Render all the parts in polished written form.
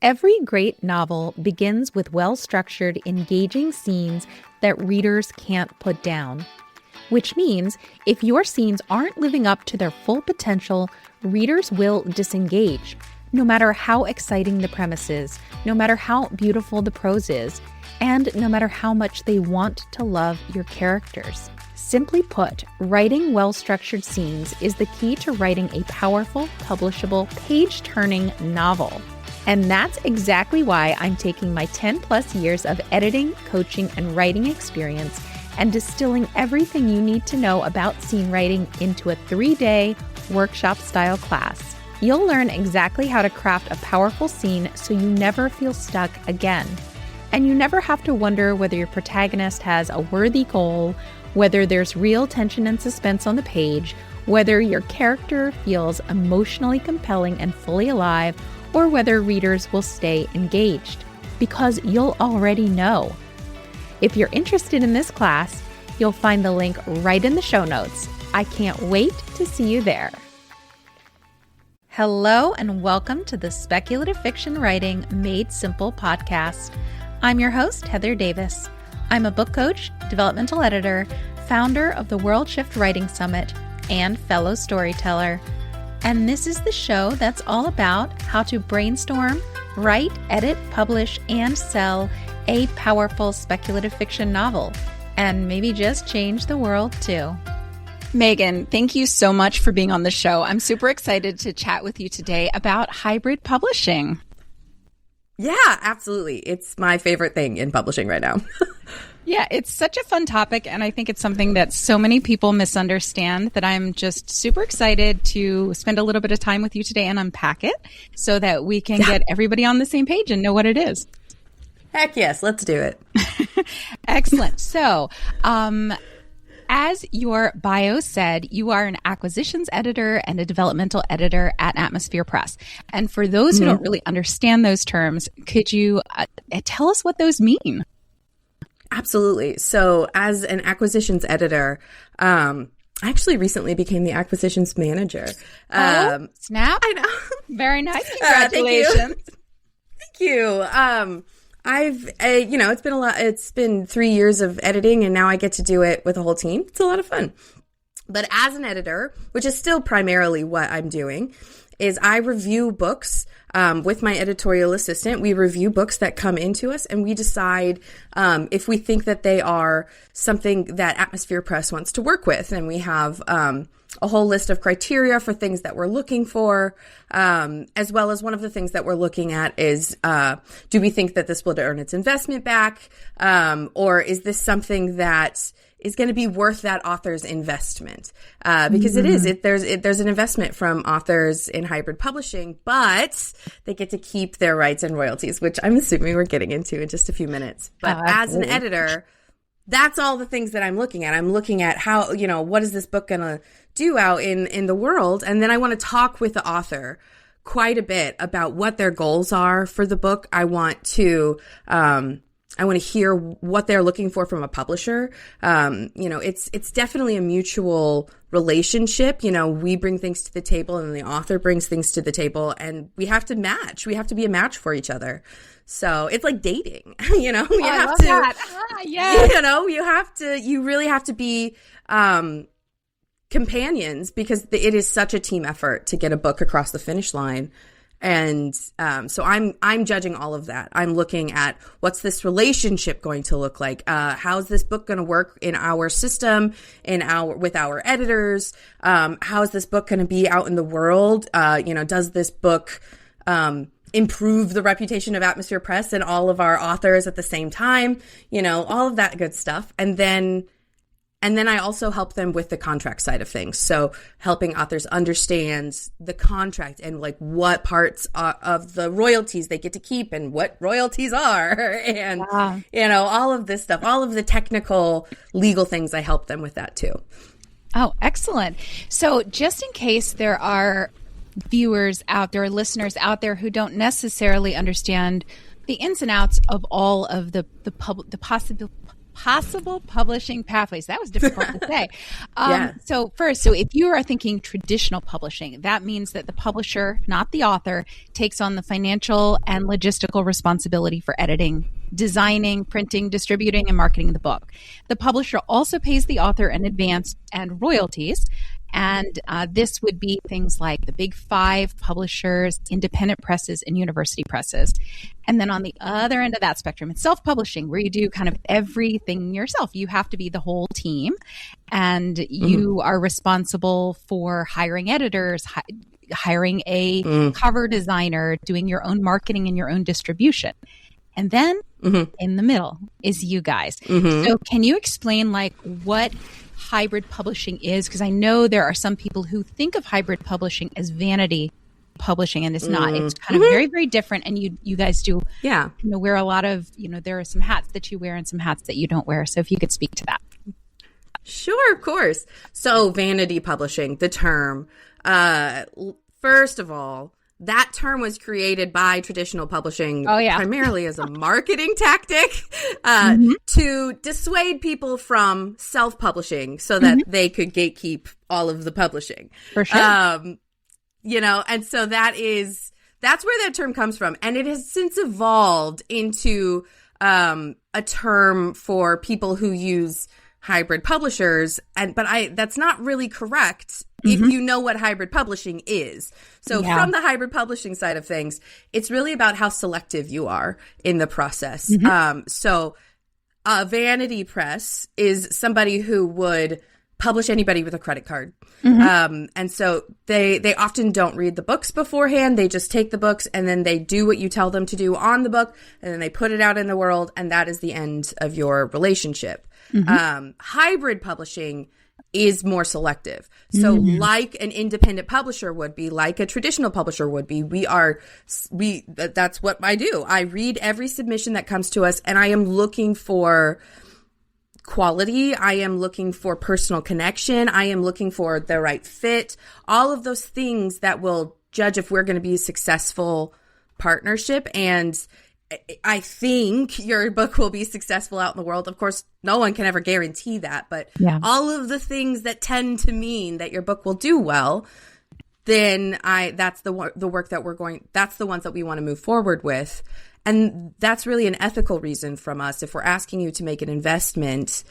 Every great novel begins with well-structured, engaging scenes that readers can't put down. Which means if your scenes aren't living up to their full potential, readers will disengage, no matter how exciting the premise is, no matter how beautiful the prose is, and no matter how much they want to love your characters. Simply put, writing well-structured scenes is the key to writing a powerful, publishable, page-turning novel. And that's exactly why I'm taking my 10-plus years of editing, coaching, and writing experience and distilling everything you need to know about scene writing into a 3-day workshop-style class. You'll learn exactly how to craft a powerful scene so you never feel stuck again. And you never have to wonder whether your protagonist has a worthy goal, whether there's real tension and suspense on the page, whether your character feels emotionally compelling and fully alive, or whether readers will stay engaged, because you'll already know. If you're interested in this class, you'll find the link right in the show notes. I can't wait to see you there. Hello and welcome to the Speculative Fiction Writing Made Simple podcast. I'm your host, Heather Davis. I'm a book coach, developmental editor, founder of the World Shift Writing Summit, and fellow storyteller. And this is the show that's all about how to brainstorm, write, edit, publish, and sell a powerful speculative fiction novel, and maybe just change the world too. Megan, thank you so much for being on the show. I'm super excited to chat with you today about hybrid publishing. Yeah, absolutely. It's my favorite thing in publishing right now. Yeah, it's such a fun topic, and I think it's something that so many people misunderstand that I'm just super excited to spend a little bit of time with you today and unpack it so that we can get everybody on the same page and know what it is. Heck yes, let's do it. Excellent. So, as your bio said, you are an acquisitions editor and a developmental editor at Atmosphere Press. And for those who don't really understand those terms, could you tell us what those mean? Absolutely. So as an acquisitions editor, I actually recently became the acquisitions manager. Snap. I know. Very nice. Congratulations. Thank you. I've, it's been it's been 3 years of editing, and now I get to do it with a whole team. It's a lot of fun. But as an editor, which is still primarily what I'm doing, is I review books with my editorial assistant. We review books that come into us, and we decide if we think that they are something that Atmosphere Press wants to work with. And we have a whole list of criteria for things that we're looking for, as well as one of the things that we're looking at is, do we think that this will earn its investment back? Or is this something that is going to be worth that author's investment? Because there's an investment from authors in hybrid publishing, but they get to keep their rights and royalties, which I'm assuming we're getting into in just a few minutes. But as an editor, that's all the things that I'm looking at. I'm looking at how, what is this book going to do out in the world? And then I want to talk with the author quite a bit about what their goals are for the book. I want to hear what they're looking for from a publisher. It's definitely a mutual relationship. We bring things to the table and the author brings things to the table, and we have to match. We have to be a match for each other. So it's like dating, you have to, you really have to be, companions, because it is such a team effort to get a book across the finish line. And so I'm judging all of that. I'm looking at what's this relationship going to look like? How's this book going to work in our system, with our editors? How is this book going to be out in the world? Does this book improve the reputation of Atmosphere Press and all of our authors at the same time? All of that good stuff. And then I also help them with the contract side of things. So helping authors understand the contract and like what parts of the royalties they get to keep and what royalties are. And, all of this stuff, all of the technical legal things, I help them with that too. Oh, excellent. So just in case there are viewers out there, listeners out there who don't necessarily understand the ins and outs of all of the possible publishing pathways. That was difficult to say. Yeah. So first, if you are thinking traditional publishing, that means that the publisher, not the author, takes on the financial and logistical responsibility for editing, designing, printing, distributing, and marketing the book. The publisher also pays the author in advance and royalties. And this would be things like the big five publishers, independent presses, and university presses. And then on the other end of that spectrum, it's self-publishing, where you do kind of everything yourself. You have to be the whole team, and you are responsible for hiring editors, hiring a cover designer, doing your own marketing and your own distribution. And then in the middle is you guys. So can you explain what hybrid publishing is? Because I know there are some people who think of hybrid publishing as vanity publishing, and it's not. It's kind of very, very different. And you guys do wear a lot of, there are some hats that you wear and some hats that you don't wear. So if you could speak to that. Sure, of course. So vanity publishing, the term, first of all, that term was created by traditional publishing primarily as a marketing tactic to dissuade people from self-publishing so that they could gatekeep all of the publishing. For sure. And so that's where that term comes from. And it has since evolved into a term for people who use hybrid publishers, but that's not really correct if you know what hybrid publishing is. So from the hybrid publishing side of things, it's really about how selective you are in the process. So a vanity press is somebody who would publish anybody with a credit card. And so they often don't read the books beforehand. They just take the books and then they do what you tell them to do on the book, and then they put it out in the world, and that is the end of your relationship. Hybrid publishing is more selective. So like an independent publisher would be, like a traditional publisher would be, that's what I do. I read every submission that comes to us, and I am looking for quality. I am looking for personal connection. I am looking for the right fit. All of those things that will judge if we're going to be a successful partnership. And I think your book will be successful out in the world. Of course, no one can ever guarantee that, but all of the things that tend to mean that your book will do well, then that's the work that that's the ones that we want to move forward with. And that's really an ethical reason from us. If we're asking you to make an investment,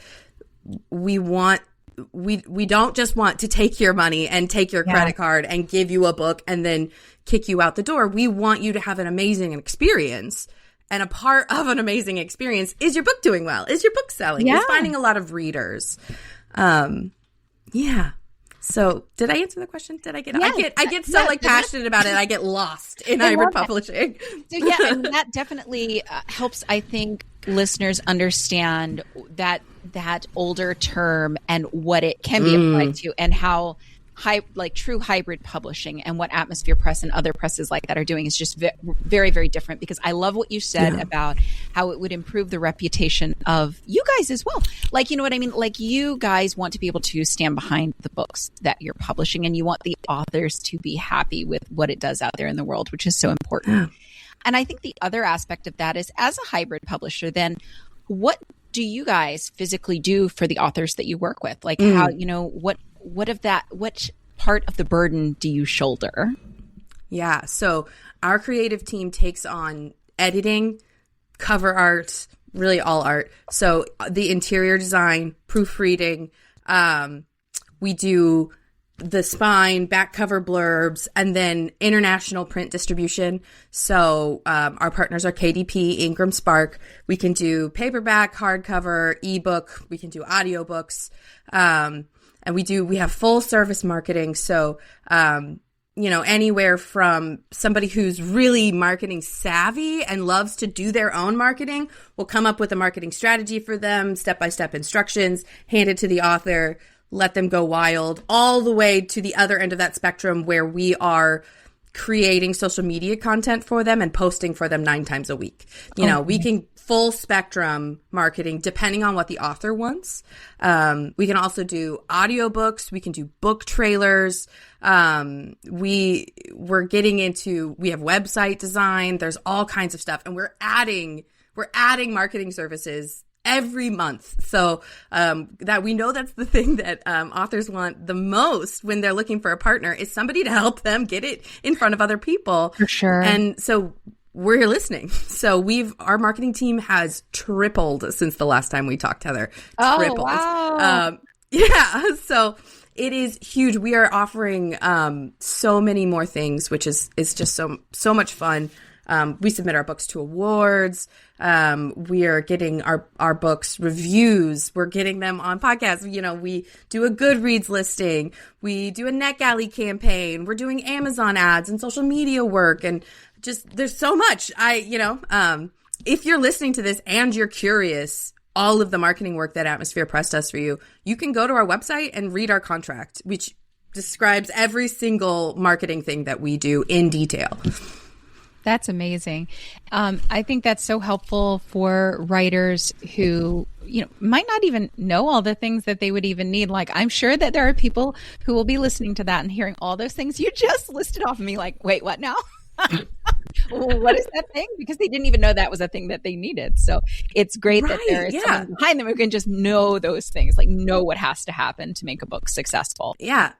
we don't just want to take your money and take your credit card and give you a book and then kick you out the door. We want you to have an amazing experience. And a part of an amazing experience is your book doing well, is your book selling, is finding a lot of readers. So did I answer the question? Did I get it? I get so passionate about it. I get lost in hybrid publishing. So and that definitely helps, I think, listeners understand that older term and what it can be applied to, and how true hybrid publishing and what Atmosphere Press and other presses like that are doing is just very, very different. Because I love what you said about how it would improve the reputation of you guys as well. You know what I mean? You guys want to be able to stand behind the books that you're publishing, and you want the authors to be happy with what it does out there in the world, which is so important. And I think the other aspect of that is, as a hybrid publisher, then what do you guys physically do for the authors that you work with? How, what part of the burden do you shoulder? Yeah. So our creative team takes on editing, cover art, really all art. So the interior design, proofreading, we do the spine, back cover blurbs, and then international print distribution. So our partners are KDP, Ingram Spark. We can do paperback, hardcover, ebook. We can do audiobooks. And we have full service marketing. So, anywhere from somebody who's really marketing savvy and loves to do their own marketing, we'll come up with a marketing strategy for them, step-by-step instructions, hand it to the author, let them go wild, all the way to the other end of that spectrum where we are creating social media content for them and posting for them 9 times a week. We can full spectrum marketing depending on what the author wants. We can also do audiobooks. We can do book trailers. We have website design. There's all kinds of stuff. And we're adding marketing services every month. So that we know that's the thing that authors want the most when they're looking for a partner is somebody to help them get it in front of other people. For sure. And so we're here listening. So our marketing team has tripled since the last time we talked, Heather. Tripled. Oh, wow. Yeah. So it is huge. We are offering so many more things, which is just so much fun. We submit our books to awards. We are getting our books reviews. We're getting them on podcasts. You know, we do a Goodreads listing. We do a NetGalley campaign. We're doing Amazon ads and social media work. And just, there's so much. If you're listening to this and you're curious, all of the marketing work that Atmosphere Press does for you, you can go to our website and read our contract, which describes every single marketing thing that we do in detail. That's amazing. I think that's so helpful for writers who, might not even know all the things that they would even need. Like, I'm sure that there are people who will be listening to that and hearing all those things you just listed off of me like, wait, what now? What is that thing? Because they didn't even know that was a thing that they needed. So it's great that there is someone behind them who can just know those things, like know what has to happen to make a book successful. Yeah.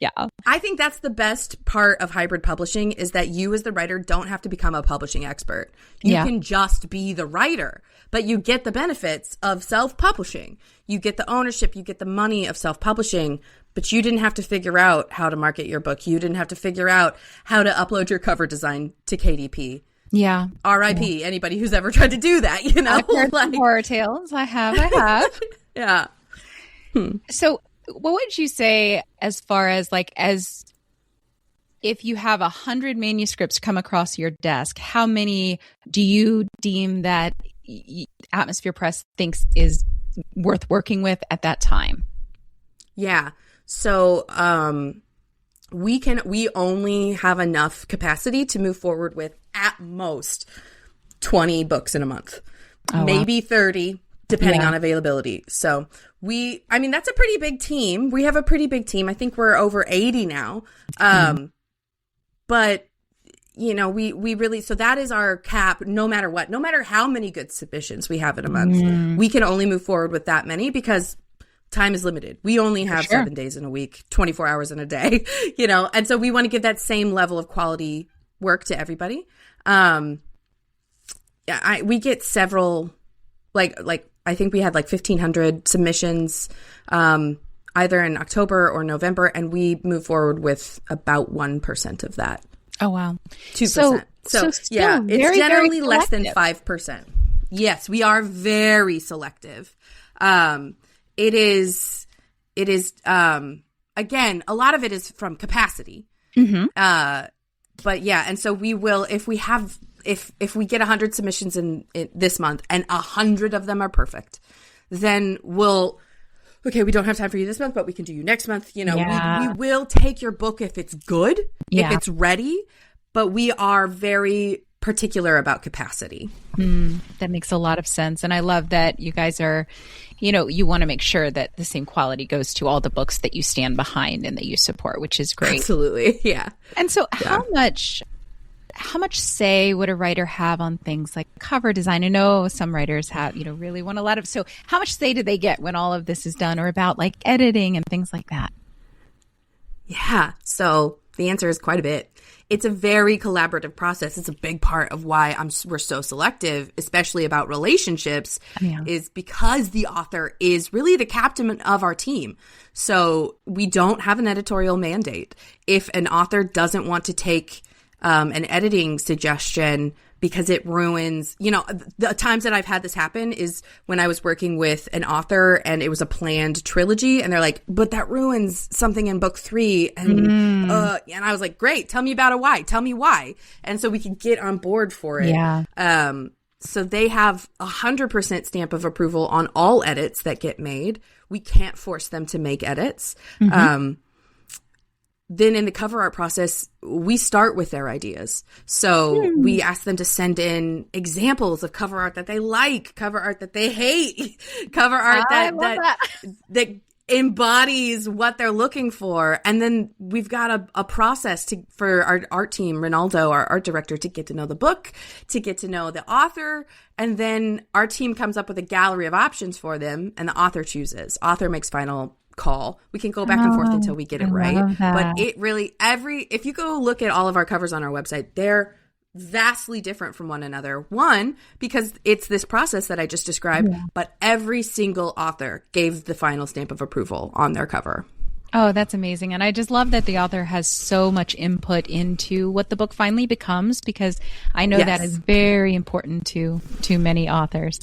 Yeah. I think that's the best part of hybrid publishing is that you as the writer don't have to become a publishing expert. You can just be the writer, but you get the benefits of self-publishing. You get the ownership, you get the money of self-publishing, but you didn't have to figure out how to market your book. You didn't have to figure out how to upload your cover design to KDP. Yeah. R.I.P. Anybody who's ever tried to do that, I've heard some horror tales. I have. Yeah. So what would you say as far as as if you have 100 manuscripts come across your desk, how many do you deem that Atmosphere Press thinks is worth working with at that time? Yeah. So we only have enough capacity to move forward with at most 20 books in a month, maybe 30, depending on availability. So that's a pretty big team. We have a pretty big team. I think we're over 80 now. But we really, so that is our cap no matter what, no matter how many good submissions we have in a month, we can only move forward with that many because time is limited. We only have 7 days in a week, 24 hours in a day, and so we want to give that same level of quality work to everybody. We get several, I think we had 1,500 submissions, either in October or November, and we move forward with about 1% of that. Oh, wow. 2%. So it's generally less than 5%. Yes, we are very selective. It is, again, a lot of it is from capacity. But yeah, and so we will, if we get 100 submissions in this month and 100 of them are perfect, then we don't have time for you this month, but we can do you next month. We will take your book if it's good, if it's ready, but we are very particular about capacity. That makes a lot of sense. And I love that you guys are, you want to make sure that the same quality goes to all the books that you stand behind and that you support, which is great. Absolutely. Yeah. And so how much say would a writer have on things like cover design? I know some writers have, really want a lot of, so how much say do they get when all of this is done, or about editing and things like that? Yeah. So the answer is quite a bit. It's a very collaborative process. It's a big part of why we're so selective, especially about relationships, is because the author is really the captain of our team. So we don't have an editorial mandate. If an author doesn't want to take an editing suggestion because it ruins, the times that I've had this happen is when I was working with an author and it was a planned trilogy and they're like, but that ruins something in book 3. And I was like, great, tell me about why. Tell me why. And so we can get on board for it. Yeah. So they have 100% stamp of approval on all edits that get made. We can't force them to make edits. Then in the cover art process, we start with their ideas. So we ask them to send in examples of cover art that they like, cover art that they hate, cover art that embodies what they're looking for. And then we've got a process for our art team, Ronaldo, our art director, to get to know the book, to get to know the author. And then our team comes up with a gallery of options for them, and the author chooses. Author makes final call. We can go back and forth until we get it right. But it really, if you go look at all of our covers on our website, they're vastly different from one another. One, because it's this process that I just described, but every single author gave the final stamp of approval on their cover. Oh, that's amazing. And I just love that the author has so much input into what the book finally becomes, because I know that is very important to many authors.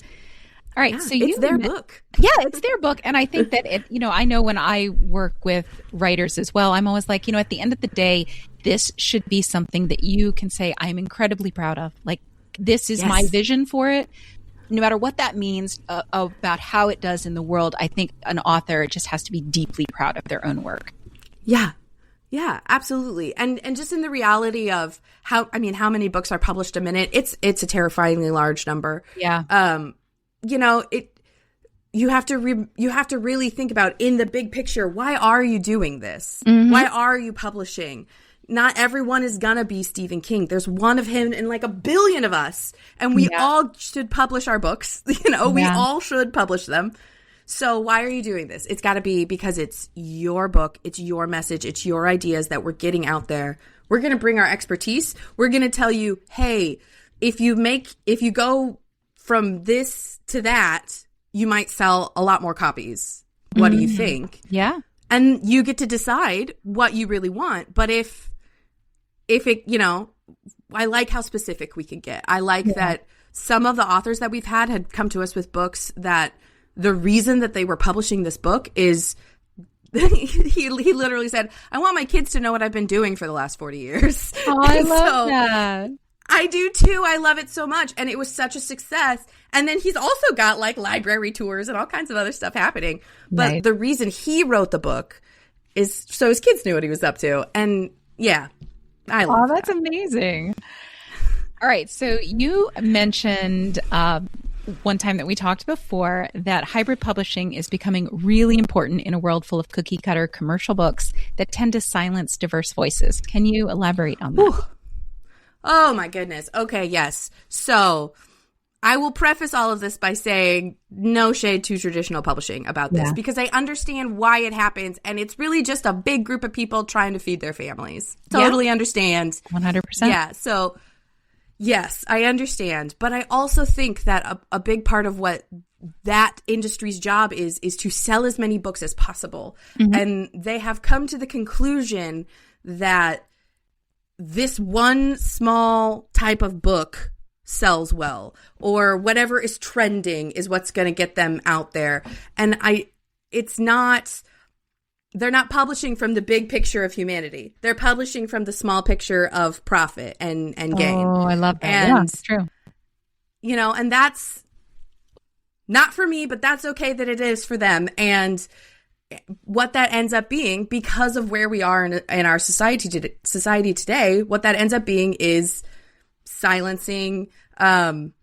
All right. So it's their book. Yeah, it's their book. And I think that, I know when I work with writers as well, I'm always like, at the end of the day, this should be something that you can say, I'm incredibly proud of. Like, this is my vision for it. No matter what that means about how it does in the world, I think an author just has to be deeply proud of their own work. Yeah. Yeah, absolutely. And just in the reality of how many books are published a minute, it's a terrifyingly large number. Yeah. You have to really think about, in the big picture, why are you doing this? Mm-hmm. Why are you publishing? Not everyone is gonna be Stephen King. There's one of him in like a billion of us, and we all should publish our books. We all should publish them. So why are you doing this? It's got to be because it's your book, it's your message, it's your ideas that we're getting out there. We're going to bring our expertise. We're going to tell you, hey, if you go from this to that, you might sell a lot more copies. What do you think? Yeah. And you get to decide what you really want. But if it, I like how specific we can get. I like that some of the authors that we've had come to us with books that the reason that they were publishing this book is he literally said, I want my kids to know what I've been doing for the last 40 years. Oh, I love that. I do too. I love it so much. And it was such a success. And then he's also got like library tours and all kinds of other stuff happening. But the reason he wrote the book is so his kids knew what he was up to. And I love that's amazing. All right. So you mentioned one time that we talked before that hybrid publishing is becoming really important in a world full of cookie cutter commercial books that tend to silence diverse voices. Can you elaborate on that? Ooh. Oh my goodness. Okay, yes. So I will preface all of this by saying no shade to traditional publishing about this because I understand why it happens, and it's really just a big group of people trying to feed their families. Totally understand. 100%. Yeah, so yes, I understand. But I also think that a big part of what that industry's job is to sell as many books as possible. Mm-hmm. And they have come to the conclusion that this one small type of book sells well, or whatever is trending is what's going to get them out there. And they're not publishing from the big picture of humanity. They're publishing from the small picture of profit and gain. Oh, I love that. And, yeah, it's true. And that's not for me, but that's okay that it is for them. And what that ends up being, because of where we are in our society today, what that ends up being is silencing brown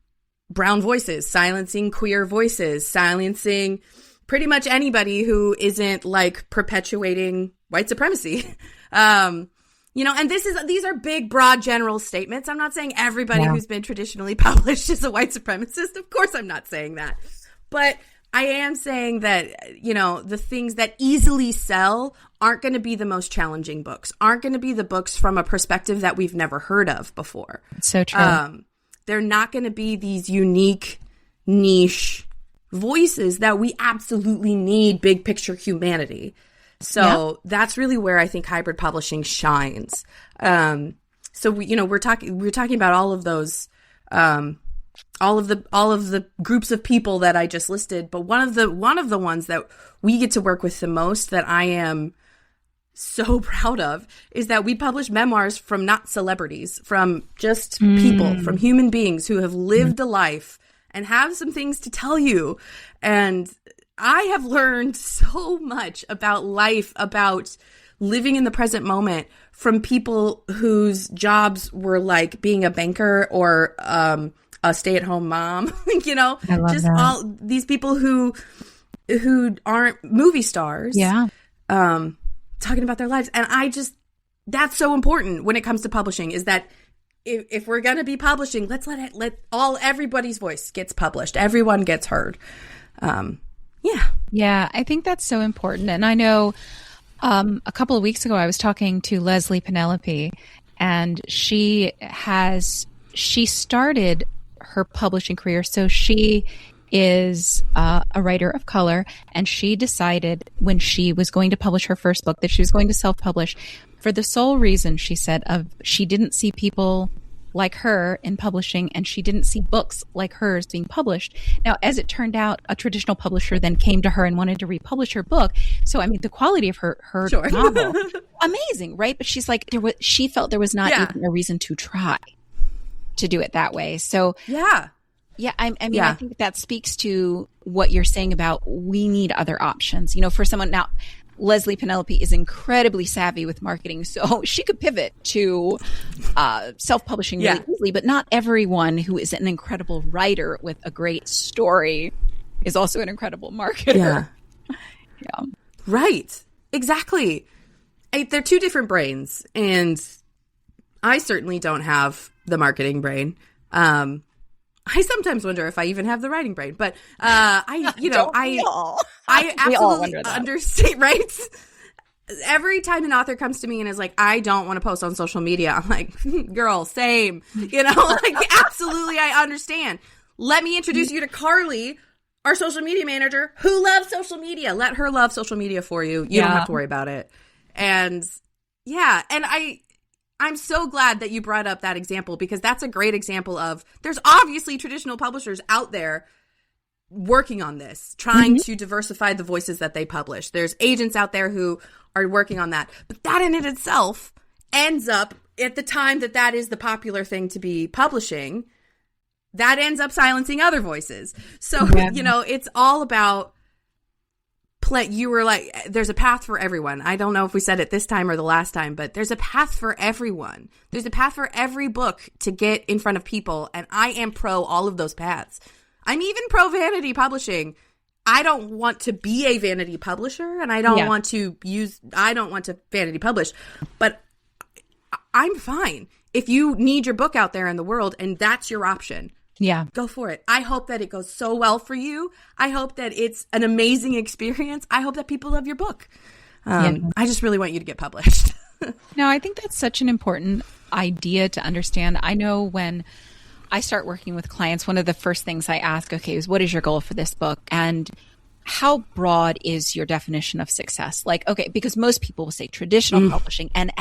voices, silencing queer voices, silencing pretty much anybody who isn't like perpetuating white supremacy. And these are big, broad, general statements. I'm not saying everybody who's been traditionally published is a white supremacist. Of course, I'm not saying that. But I am saying that, the things that easily sell aren't going to be the most challenging books, aren't going to be the books from a perspective that we've never heard of before. It's so true. They're not going to be these unique, niche voices that we absolutely need big picture humanity. So that's really where I think hybrid publishing shines. So we're talking about all of those, all of the groups of people that I just listed, but one of the ones that we get to work with the most, that I am so proud of, is that we publish memoirs from not celebrities, from just people, from human beings who have lived a life and have some things to tell you. And I have learned so much about life, about living in the present moment, from people whose jobs were like being a banker or a stay-at-home mom, all these people who who aren't movie stars. Yeah. Talking about their lives. And that's so important when it comes to publishing, is that if we're going to be publishing, let's let everybody's voice gets published. Everyone gets heard. Yeah, I think that's so important. And I know a couple of weeks ago, I was talking to Leslie Penelope, and she started her publishing career. So she is a writer of color, and she decided when she was going to publish her first book that she was going to self-publish for the sole reason, she said, of she didn't see people like her in publishing, and she didn't see books like hers being published. Now, as it turned out, a traditional publisher then came to her and wanted to republish her book. So, I mean, the quality of her Sure. novel, amazing, right? But she's like, she felt there was not even a reason to try to do it that way. So, I mean, I think that speaks to what you're saying about we need other options. You know, for someone now, Leslie Penelope is incredibly savvy with marketing, so she could pivot to self-publishing really easily, but not everyone who is an incredible writer with a great story is also an incredible marketer. Yeah. Right. Exactly. They're two different brains, and I certainly don't have the marketing brain. I sometimes wonder if I even have the writing brain, but I absolutely understand, right? Every time an author comes to me and is like, I don't want to post on social media, I'm like, girl, same, absolutely, I understand. Let me introduce you to Carly, our social media manager, who loves social media. Let her love social media for you. You don't have to worry about it. And I'm so glad that you brought up that example, because that's a great example of, there's obviously traditional publishers out there working on this, trying to diversify the voices that they publish. There's agents out there who are working on that. But that in it itself ends up, at the time that is the popular thing to be publishing, that ends up silencing other voices. So, it's all about you were like, there's a path for everyone. I don't know if we said it this time or the last time, but there's a path for everyone. There's a path for every book to get in front of people, and I am pro all of those paths. I'm even pro vanity publishing. I don't want to be a vanity publisher, and I don't want to vanity publish, but I'm fine. If you need your book out there in the world and that's your option, go for it. I hope that it goes so well for you. I hope that it's an amazing experience. I hope that people love your book. I just really want you to get published. No, I think that's such an important idea to understand. I know when I start working with clients, one of the first things I ask, is what is your goal for this book? And how broad is your definition of success? Because most people will say traditional publishing. And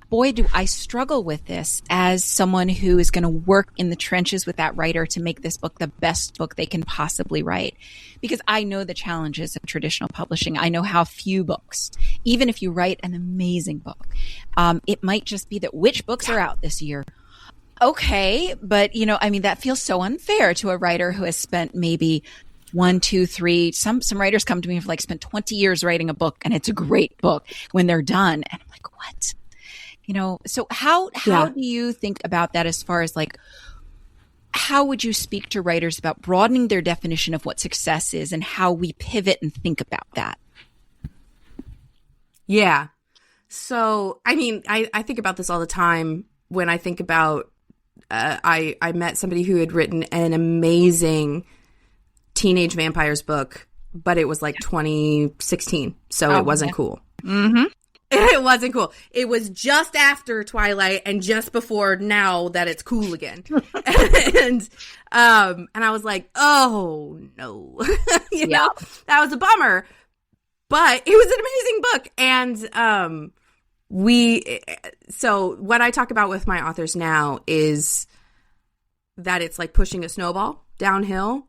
boy, do I struggle with this as someone who is going to work in the trenches with that writer to make this book the best book they can possibly write. Because I know the challenges of traditional publishing. I know how few books, even if you write an amazing book, it might just be that which books are out this year. Okay, but that feels so unfair to a writer who has spent maybe 1, 2, 3. Some writers come to me who've spent 20 years writing a book, and it's a great book when they're done. And I'm like, what? So how do you think about that as far as how would you speak to writers about broadening their definition of what success is and how we pivot and think about that? Yeah. So, I think about this all the time when I think about, I met somebody who had written an amazing teenage vampires book, but it was 2016. So it wasn't cool. Mm-hmm. It wasn't cool. It was just after Twilight and just before now that it's cool again. and I was like, oh no, that was a bummer, but it was an amazing book. And, so what I talk about with my authors now is that it's pushing a snowball downhill,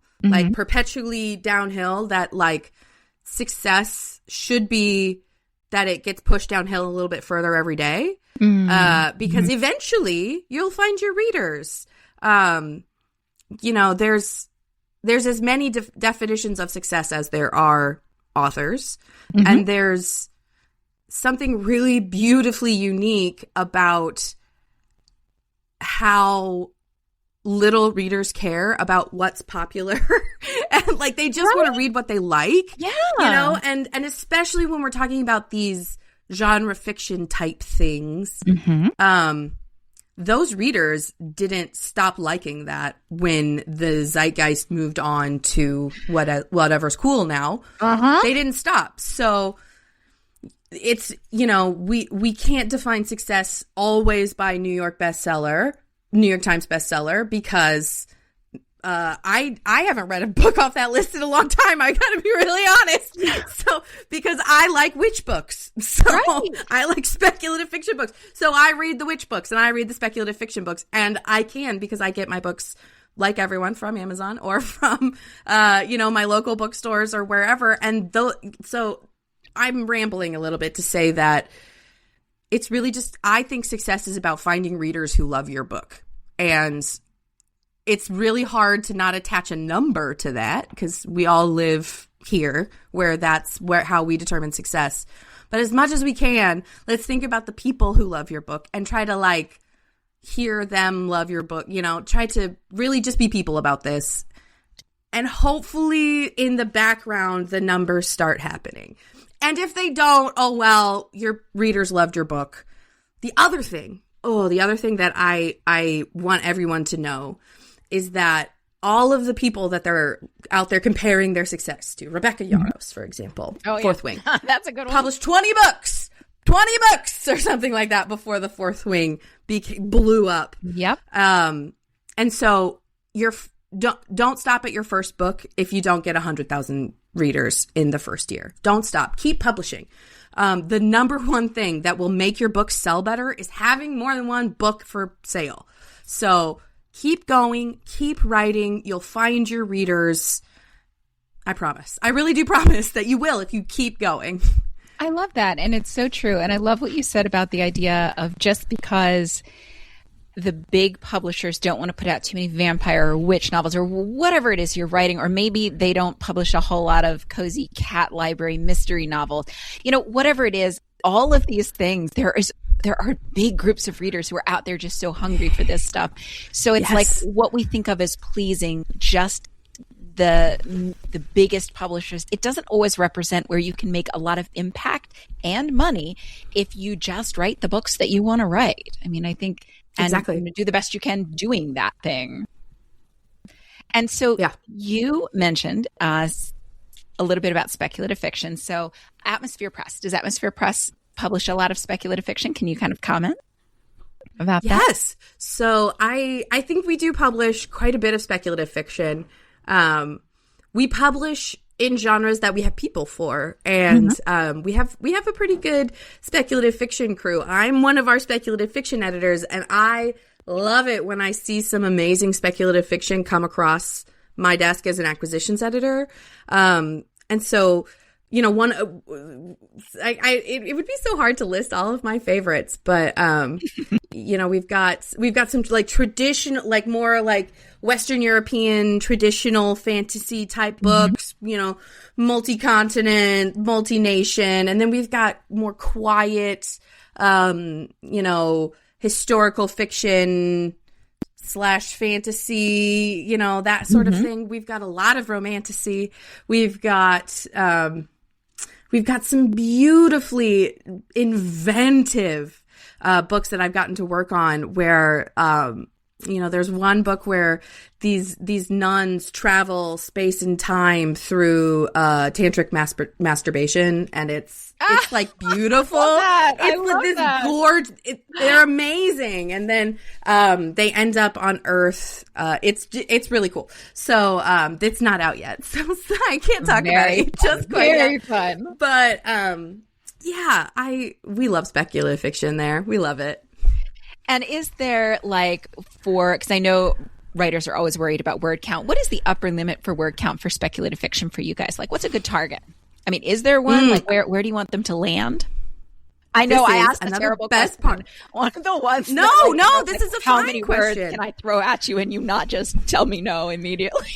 perpetually downhill, that success should be that it gets pushed downhill a little bit further every day, because eventually you'll find your readers. There's as many definitions of success as there are authors, and there's something really beautifully unique about how little readers care about what's popular and like they just want to read what they like. Yeah. You know, and especially when we're talking about these genre fiction type things, those readers didn't stop liking that when the zeitgeist moved on to whatever's cool now. They didn't stop. So it's, you know, we can't define success always by New York Times bestseller, because I haven't read a book off that list in a long time. I gotta be really honest. So, because I like witch books. So I like speculative fiction books. So I read the witch books and I read the speculative fiction books, and I can, because I get my books like everyone from Amazon or from, you know, my local bookstores or wherever. And so I'm rambling a little bit to say that it's really just, I think success is about finding readers who love your book. And it's really hard to not attach a number to that, because we all live here where that's how we determine success. But as much as we can, let's think about the people who love your book and try to like hear them love your book, you know, try to really just be people about this. And hopefully in the background, the numbers start happening. And if they don't, oh, well, your readers loved your book. The other thing that I want everyone to know is that all of the people that they're out there comparing their success to, Rebecca Yarros, for example, Fourth Wing. That's a good one. Published 20 books or something like that before the Fourth Wing blew up. Yep. And so don't stop at your first book if you don't get 100,000 readers in the first year. Don't stop. Keep publishing. The number one thing that will make your book sell better is having more than one book for sale. So keep going, keep writing. You'll find your readers. I promise. I really do promise that you will if you keep going. I love that. And it's so true. And I love what you said about the idea of just because the big publishers don't want to put out too many vampire or witch novels or whatever it is you're writing, or maybe they don't publish a whole lot of cozy cat library mystery novels, you know, whatever it is, all of these things, there are big groups of readers who are out there just so hungry for this stuff. So it's like what we think of as pleasing, just the biggest publishers, it doesn't always represent where you can make a lot of impact and money if you just write the books that you want to write. I mean, I think, and do the best you can doing that thing. And so you mentioned a little bit about speculative fiction. So Atmosphere Press, does Atmosphere Press publish a lot of speculative fiction? Can you kind of comment about that? Yes. So I think we do publish quite a bit of speculative fiction. We publish in genres that we have people for, and we have a pretty good speculative fiction crew. I'm one of our speculative fiction editors, and I love it when I see some amazing speculative fiction come across my desk as an acquisitions editor. And so, you know, it would be so hard to list all of my favorites, but you know, we've got some like traditional, like more like Western European traditional fantasy type books, you know, multi-continent, multi-nation. And then we've got more quiet, you know, historical fiction / fantasy, you know, that sort of thing. We've got a lot of romantasy. We've got some beautifully inventive books that I've gotten to work on where, you know, there's one book where these nuns travel space and time through tantric masturbation, and it's like beautiful. I love that. Gorgeous. They're amazing, and then they end up on Earth. It's really cool. So it's not out yet, so I can't talk about it just quite yet. Very fun. But yeah, we love speculative fiction there. We love it. And is there because I know writers are always worried about word count. What is the upper limit for word count for speculative fiction for you guys? Like, what's a good target? I mean, is there one? Like, where do you want them to land? I know I asked a terrible best question. One of the ones. No, this is a how fine many question. words can I throw at you and you not just tell me no immediately?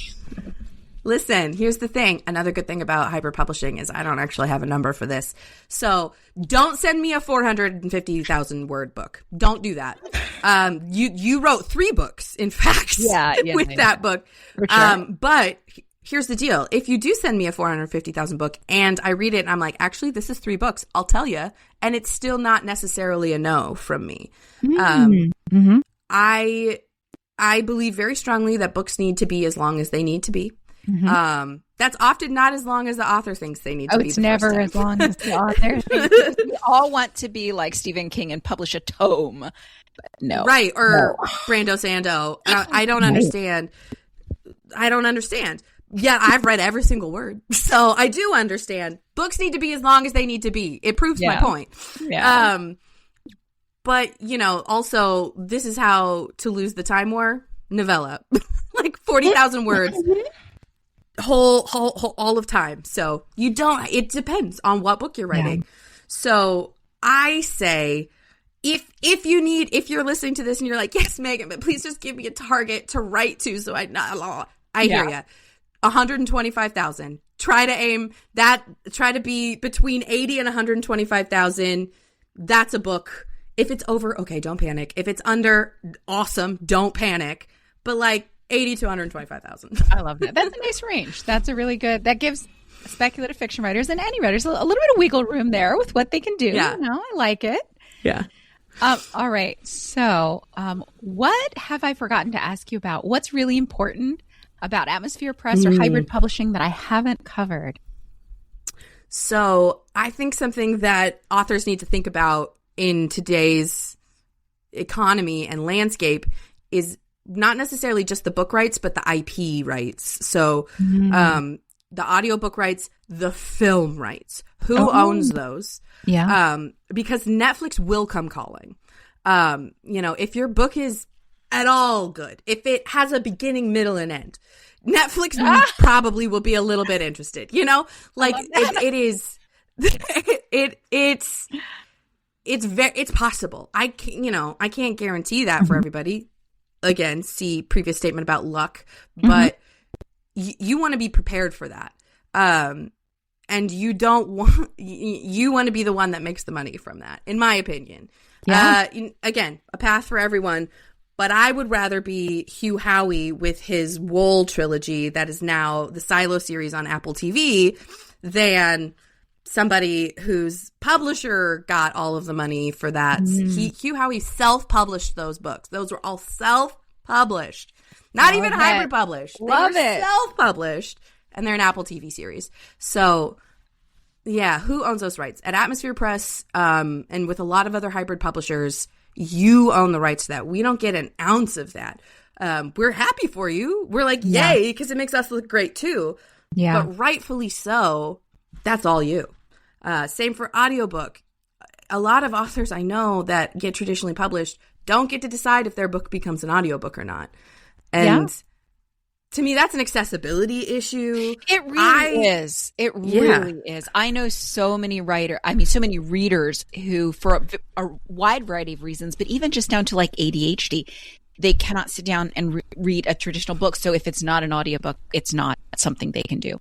Listen, here's the thing. Another good thing about hybrid publishing is I don't actually have a number for this. So don't send me a 450,000 word book. Don't do that. You wrote 3 books, in fact, with that book. For sure. But here's the deal. If you do send me a 450,000 book and I read it and I'm like, actually, this is 3 books, I'll tell you. And it's still not necessarily a no from me. I believe very strongly that books need to be as long as they need to be. That's often not as long as the author thinks they need to be. It's never as long as the author thinks. We all want to be like Stephen King and publish a tome. But no. Right. Or Brando Sando. I don't understand. Yeah, I've read every single word. So I do understand. Books need to be as long as they need to be. It proves my point. Yeah. But, also, this is how to lose the time war. Novella. Like 40,000 words. Whole all of time. So it depends on what book you're writing. Yeah. So I say, if you're listening to this and you're like, yes, Megan, but please just give me a target to write to. So I hear you. 125,000. Try to be between 80 and 125,000. That's a book. If it's over, okay, don't panic. If it's under, awesome, don't panic. But like 80 to 125,000. I love that. That's a nice range. That's a really good, that gives speculative fiction writers and any writers a little bit of wiggle room there with what they can do. Yeah. I like it. Yeah. All right. So what have I forgotten to ask you about? What's really important about Atmosphere Press or hybrid publishing that I haven't covered? So I think something that authors need to think about in today's economy and landscape is not necessarily just the book rights, but the IP rights. So the audiobook rights, the film rights. Who owns those? Yeah. Because Netflix will come calling. If your book is at all good, if it has a beginning, middle, and end, Netflix probably will be a little bit interested. It is. It's possible. I can't guarantee that for everybody. Again, see previous statement about luck, but you want to be prepared for that. And you want to be the one that makes the money from that, in my opinion. Yeah. Again, a path for everyone, but I would rather be Hugh Howey with his Wool trilogy that is now the Silo series on Apple TV than somebody whose publisher got all of the money for that. Hugh Howey self-published those books. Those were all self-published. Not even hybrid published. Love it. Self-published. And they're an Apple TV series. So, yeah, who owns those rights? At Atmosphere Press, and with a lot of other hybrid publishers, you own the rights to that. We don't get an ounce of that. We're happy for you. We're like, yay, because it makes us look great too. Yeah. But rightfully so, that's all you. Same for audiobook. A lot of authors I know that get traditionally published don't get to decide if their book becomes an audiobook or not. And to me, that's an accessibility issue. It really is. It really is. I know so many readers who, for a wide variety of reasons, but even just down to like ADHD, they cannot sit down and read a traditional book. So if it's not an audiobook, it's not something they can do.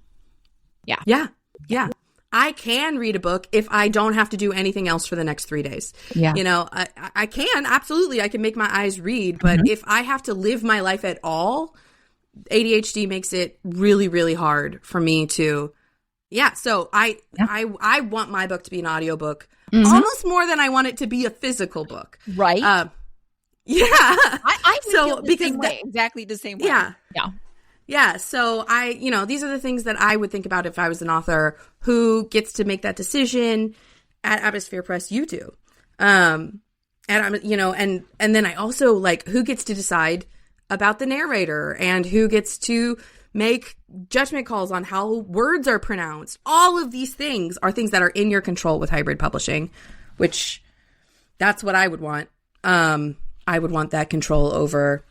Yeah. Yeah. Yeah. I can read a book if I don't have to do anything else for the next 3 days. Yeah. I can, absolutely. I can make my eyes read. But if I have to live my life at all, ADHD makes it really, really hard for me to. Yeah. So I want my book to be an audiobook almost more than I want it to be a physical book. Right. Yeah. I feel the same way, exactly the same way. Yeah. Yeah. Yeah, so these are the things that I would think about if I was an author who gets to make that decision at Atmosphere Press. You do, and then I also like who gets to decide about the narrator and who gets to make judgment calls on how words are pronounced. All of these things are things that are in your control with hybrid publishing, which that's what I would want. I would want that control over.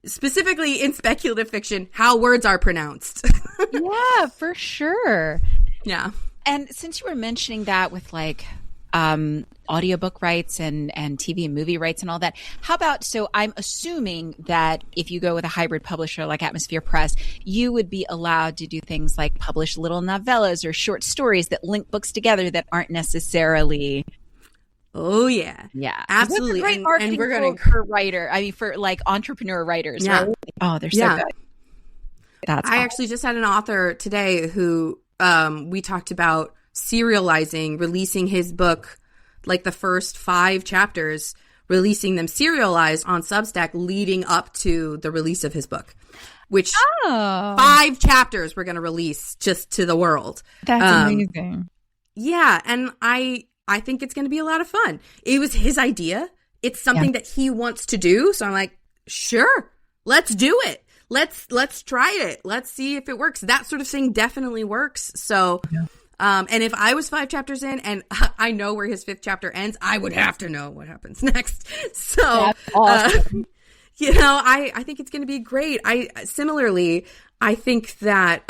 Specifically in speculative fiction, how words are pronounced. Yeah, for sure. Yeah. And since you were mentioning that with like audiobook rights and TV and movie rights and all that. How about, so I'm assuming that if you go with a hybrid publisher like Atmosphere Press, you would be allowed to do things like publish little novellas or short stories that link books together that aren't necessarily. Oh yeah. Yeah. Absolutely. Great marketing and we're going for writer. I mean, for like entrepreneur writers. Yeah. Right? Oh, they're so good. That's I actually just had an author today who we talked about serializing, releasing his book, like the first 5 chapters, releasing them serialized on Substack leading up to the release of his book, which 5 chapters we're going to release just to the world. That's amazing. Yeah. And I think it's going to be a lot of fun. It was his idea. It's something that he wants to do. So I'm like, sure, let's do it. Let's try it. Let's see if it works. That sort of thing definitely works. So, and if I was 5 chapters in and I know where his 5th chapter ends, I would have to know what happens next. So, that's awesome. I think it's going to be great. Similarly, I think that,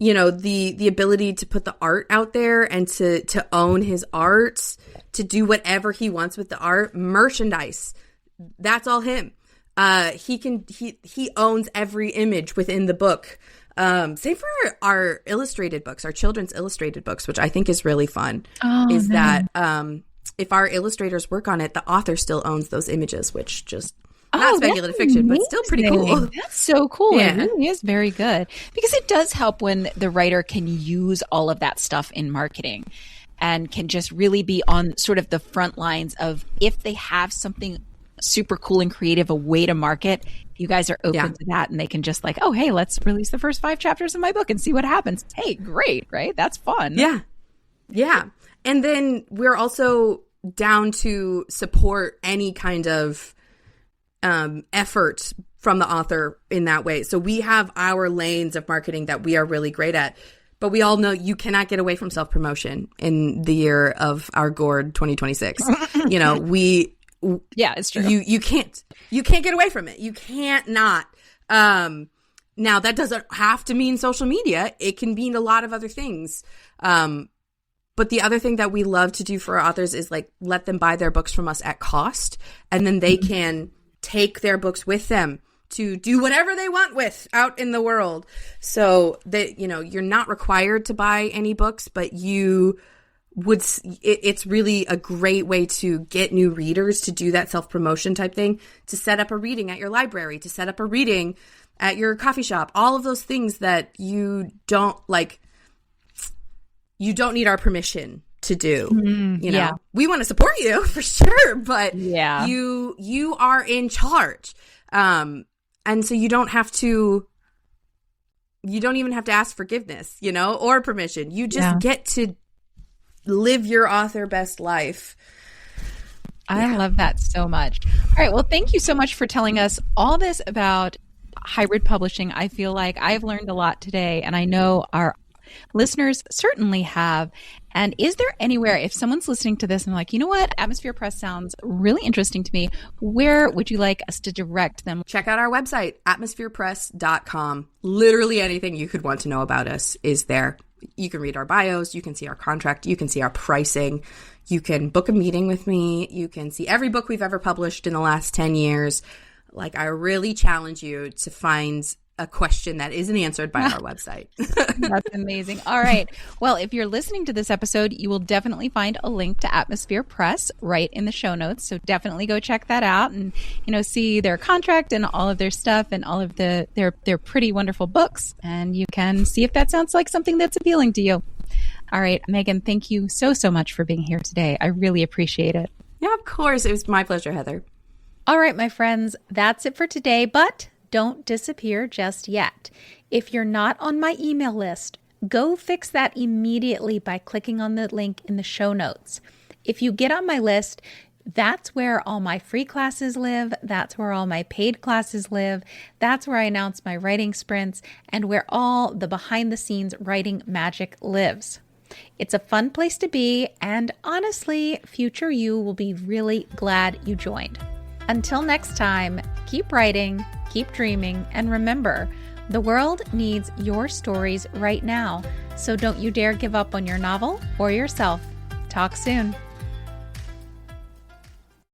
the ability to put the art out there and to own his art, to do whatever he wants with the art, merchandise, that's all him. He owns every image within the book. Same for our illustrated books, our children's illustrated books, which I think is really fun. That if our illustrators work on it, the author still owns those images, which just not speculative fiction, but still pretty cool. That's so cool. Yeah. It really is very good because it does help when the writer can use all of that stuff in marketing and can just really be on sort of the front lines of if they have something super cool and creative, a way to market, you guys are open to that and they can just like, oh, hey, let's release the first 5 chapters of my book and see what happens. Hey, great, right? That's fun. Yeah. Yeah. And then we're also down to support any kind of effort from the author in that way. So we have our lanes of marketing that we are really great at, but we all know you cannot get away from self-promotion in the year of our gourd 2026. Yeah, it's true. You can't get away from it. You can't not. Now that doesn't have to mean social media. It can mean a lot of other things. But the other thing that we love to do for our authors is like let them buy their books from us at cost, and then they can take their books with them to do whatever they want with out in the world. So that, you're not required to buy any books, but it's really a great way to get new readers, to do that self-promotion type thing, to set up a reading at your library, to set up a reading at your coffee shop, all of those things that you don't need our permission to do. We want to support you for sure, but you are in charge. And so you don't even have to ask forgiveness, or permission. You just get to live your author best life. I love that so much. All right. Well, thank you so much for telling us all this about hybrid publishing. I feel like I've learned a lot today, and I know our listeners certainly have. And is there anywhere, if someone's listening to this and like, you know what, Atmosphere Press sounds really interesting to me, where would you like us to direct them? Check out our website, atmospherepress.com. Literally anything you could want to know about us is there. You can read our bios, you can see our contract, you can see our pricing, you can book a meeting with me, you can see every book we've ever published in the last 10 years. Like, I really challenge you to find a question that isn't answered by our website. That's amazing. All right. Well, if you're listening to this episode, you will definitely find a link to Atmosphere Press right in the show notes. So definitely go check that out and, see their contract and all of their stuff and all of their pretty wonderful books. And you can see if that sounds like something that's appealing to you. All right, Megan, thank you so much for being here today. I really appreciate it. Yeah, of course. It was my pleasure, Heather. All right, my friends, that's it for today, but don't disappear just yet. If you're not on my email list, go fix that immediately by clicking on the link in the show notes. If you get on my list, that's where all my free classes live. That's where all my paid classes live. That's where I announce my writing sprints and where all the behind the scenes writing magic lives. It's a fun place to be, and honestly, future you will be really glad you joined. Until next time, keep writing, keep dreaming, and remember, the world needs your stories right now, so don't you dare give up on your novel or yourself. Talk Talk soon.